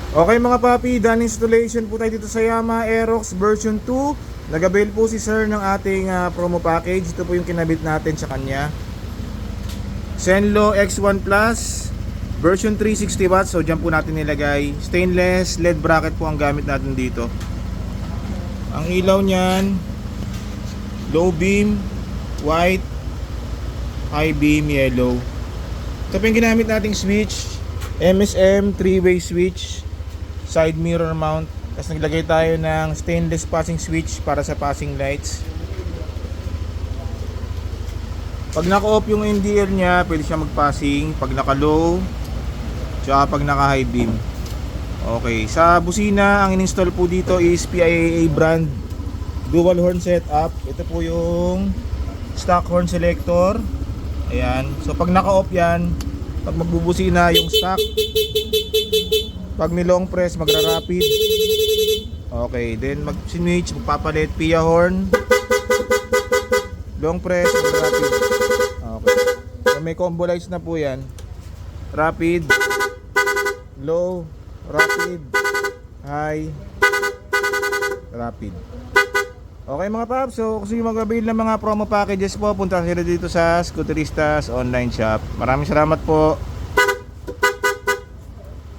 Okay mga papi, done installation po tayo dito sa Yamaha Aerox version 2. Nag-avail po si sir ng ating promo package. Ito po yung kinabit natin sa kanya. Zenlo X1 Plus version 360 watts. So dyan po natin nilagay. Stainless LED bracket po ang gamit natin dito. Ang ilaw niyan, low beam, white, high beam, yellow. Ito po yung ginamit nating switch, MSM 3-way switch, side mirror mount. Tapos naglagay tayo ng stainless passing switch para sa passing lights. Pag naka-off yung NDL nya, pwede siya mag-passing. Pag naka-low, tsaka pag naka-high beam. Okay, sa busina, ang in-install po dito is PIAA brand dual horn setup. Ito po yung stock horn selector. Ayan, so pag naka-off yan, pag magbubusina yung stock, pag ni-long press, magra-rapid. Okay, then mag-switch, magpapalit PIA horn. Long press, magra-rapid. Okay, so may combo lights na po yan. Rapid, low, rapid, high, rapid. Okay mga paps, so kung mag-avail ng mga promo packages po, punta sila dito sa Scooteristas online shop. Maraming salamat po.